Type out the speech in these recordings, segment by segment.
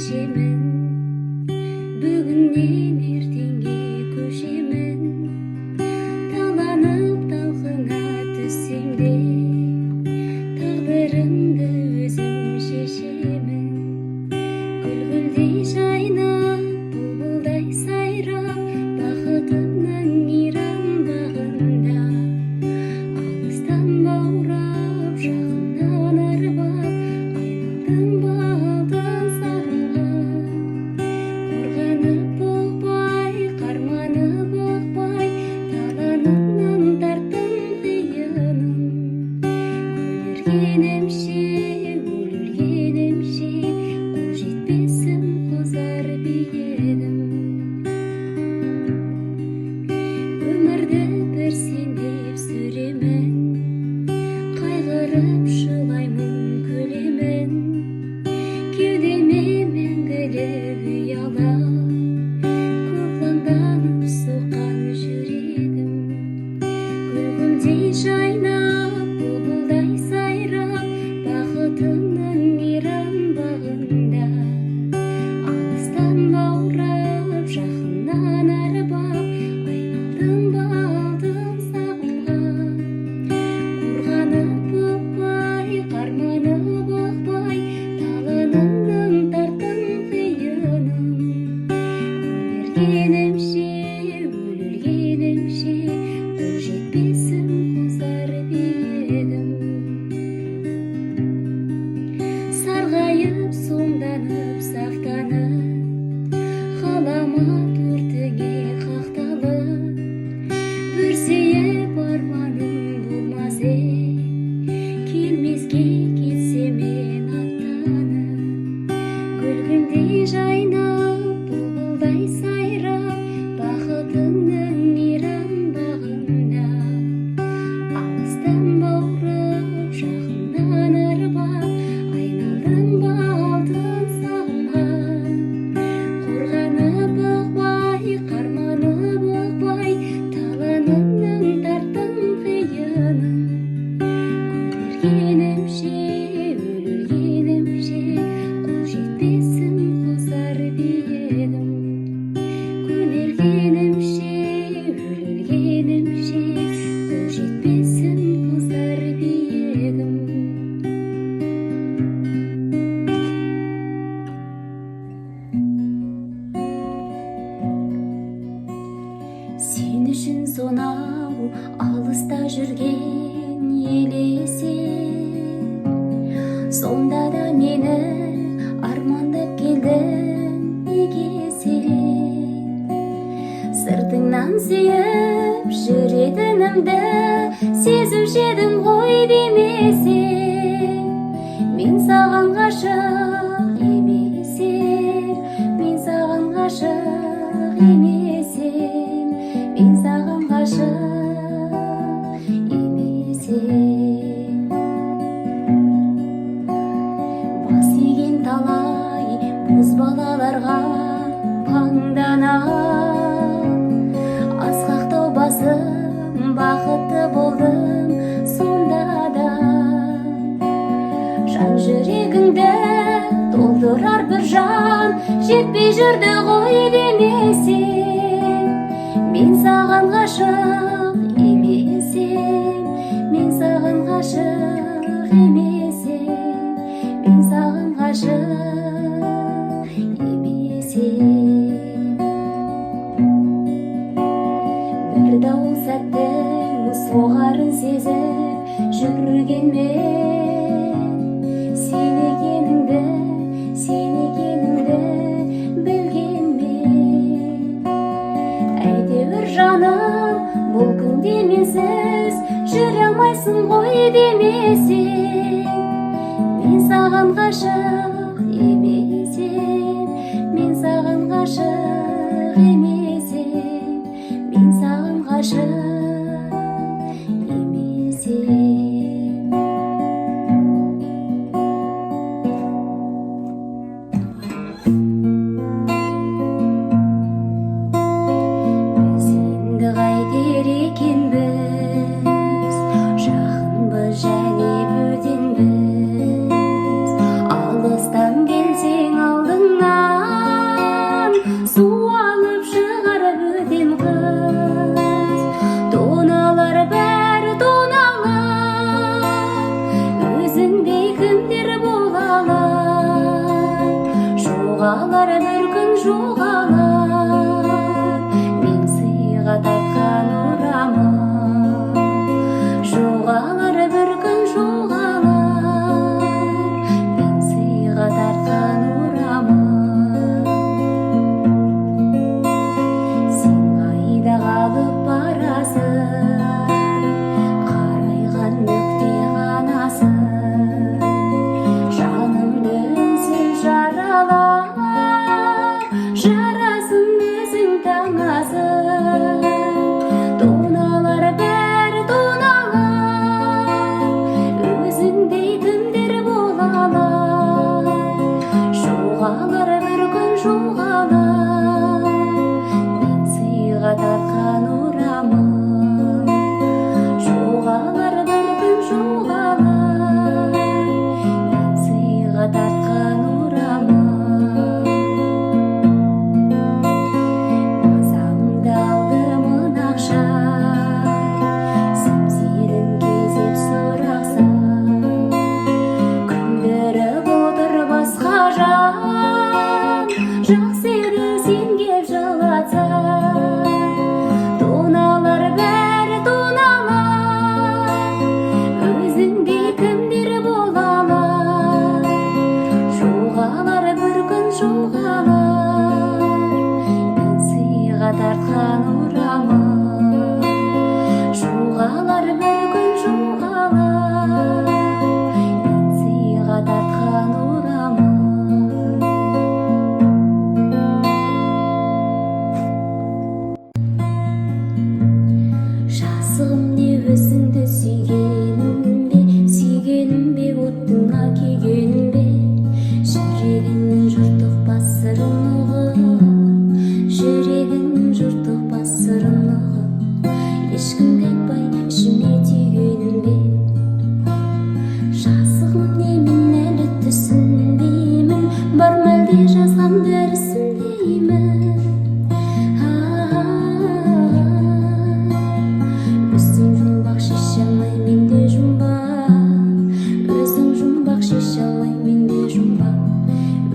шешемін, бүгіннен ертеңге көшемін. Таланып талқына түссем де, тағдырымды өзім шешемін. Гүл-гүлдей жайнап, бұлбұлдай сайрап, бақытымның мейрам бағында. Алыстан баурап, жақыннан арбап, айналдым балдан сағымға. Қорғанып болбай, қарманып оқпай, таланымнан тарттым қиынын. Көнергенімше, өлгенімше, қол жетпесім қозар биігім. Өмірді бір сендеп сүремін, қайғырып жылаймын, күлемін. Кеудеме мәңгілік ұялап, көкпаңданып соққан жүрегім. Гүл-гүлдей жайнап, бұлбұлдай сайрап, бақытымның мейрам бағында. Алыстан баурап, жақыннан арбап, айналдым балдан сағымға. Қорғанып болбай, қарманып оқпай, таланымнан тарттым қиынын. Көнергенімше, өлгенімше, қол жетпесім қозар биігім. Сарғайып, сомданып, сақтанып, ғаламат өртіңе қақталып, бір сүйіп арманым болмас келмеске кетсем мен аттанып. Гүл-гүлдей жайнап, бұлбұлдай сайрап, бақытымның мейрам бағында. Алыстан баурап, жақыннан арбап, айналдым балдан сағымға. Қорғанып оқпай, қарманып оқпай, таланымнан тарттым қиынын. Көнергенімше, өлгенімше, қол жетпесім қозар биігім. Көнергенімше, өлгенімше, қол жетпесім қозар биігім. Сен үшін сонау алыста жүрген елесің, сонда да мені армандап келдің неге сен? Сыртыңнан сүйіп жүретінімді сезіп едім ғой демесең. Мен саған ғашық емесем, мен саған ғашық емесем, мен саған ғашық емесем. Бас иген талай боз балаларға паңданам, асқақтау басым бақытты болдым сонда да. Жан жүрегіңді толтырар бір жан жетпей жүрді ғой демесең. Мен саған ғашық емесем, мен саған ғашық емесем, мен саған ғашық емесем. Бір дауыл сәттің соғарын сезіп жүргенмен, сен екеніңді білгенмен. Әйтеуір жаным, бұл күнде менсіз жүре алмайсың ғой демесең. Мен саған ғашық емесем, мен саған ғашық емесем, мен саған ғашық емесем. Біз енді қайтер екенбіз, жақынбыз және бөтенбіз. Алыс сыйға тартқан орамал, жоғалар бір күн жоғалар, мен сыйға тартқан орамал. Жазығым не өзіңді сүйгенім бе оттыңа күйгенім бе, жүрегіңнің жұрт ұқпас сырын ұғып, жүрегіңнің жұрт ұқпас сырын ұғып, ешкімге айтпай ішіме түйгенім бе. Жазығым не мен әлі түсінбеймін, бар ма әлде жазған бір ісімдеймін. Өзің жұмбақ шеше алмай менде жұмбақ, өзің жұмбақ шеше алмай менде жұмбақ,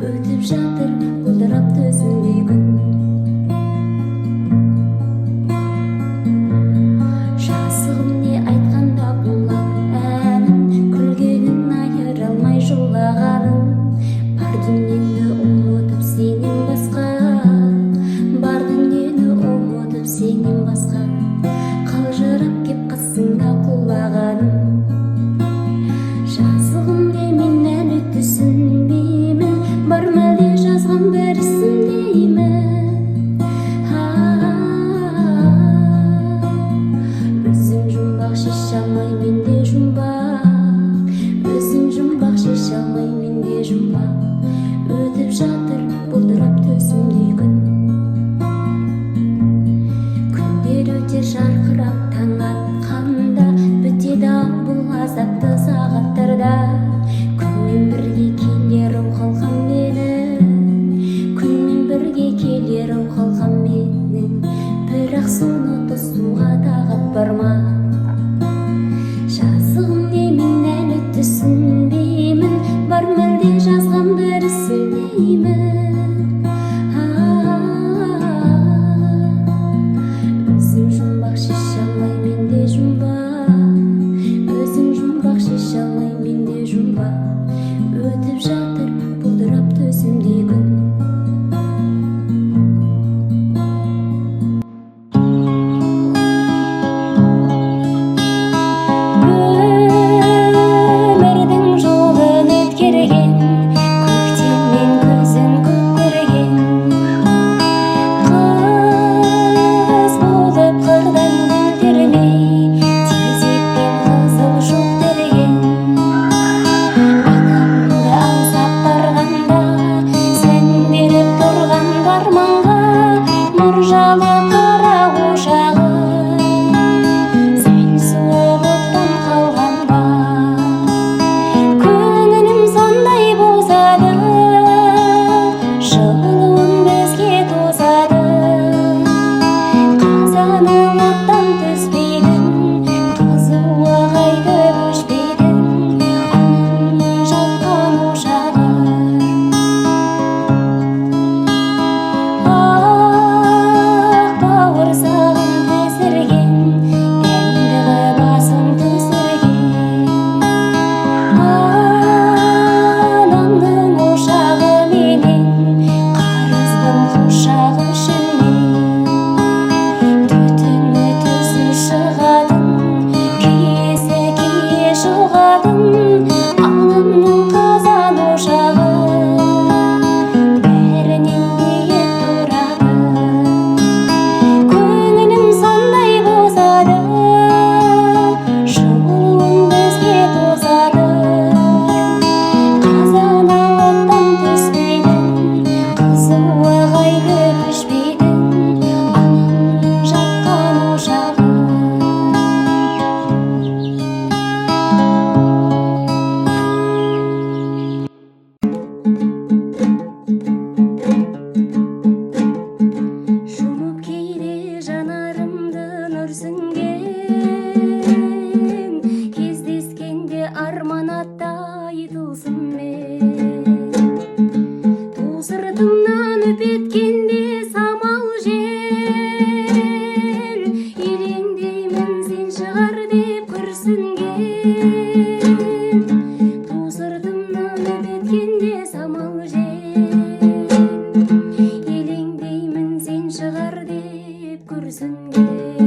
өтіп жатыр бұлдырап төзімдей күн. Жазығым не айтқанда бұлақ әнін, күлгенін айыра алмай жолағаным, бар дүниені ұмытып сенен басқа, бар дүниені ұмытып сенен басқа, қалжырап кеп қасыңа құлағаным. Жазығым де мен әлі түсінбеймін, бар ма әлде жазған бір ісімдеймін. Өзің жұмбақ шеше алмай менде жұмбақ, өзің жұмбақ шеше алмай менде жұмбақ, өтіп жатыр бұлдырап төзімдей күн. Күндер өтер жарқырап таң атқанда, бітеді бұл азапты сағаттарда. Күнмен бірге келер ау қалқам менің, күнмен бірге келер ау қалқам менің, бірақ соны тосуға тағат бар ма? Жазығым не мен әлі түсінбеймін, бар ма әлде жазған бір ісімдеймін. Өзің жұмбақ шеше алмай менде жұмбақ, өзің жұмбақ шеше алмай менде жұмбақ, өтіп жатыр бұлдырап төзімдей күн. Өмірдің жолын өткерген, көктеммен көзін көп көрген, қыз болып қырдан көтермей, тезекпен қызыл шоқтырген. Анамды аңсап барғанда, сән беріп тұрған арманға, нұржалы қара ошағы, сәл суығыптан қалғанда, көңілім сондай бозады, жылуын бізге тозады. Қазаным оттан түспейдің, қызу ағайды өшпейдің, анамның жаққан ошағы. Ақ бауырсағым көрсін келе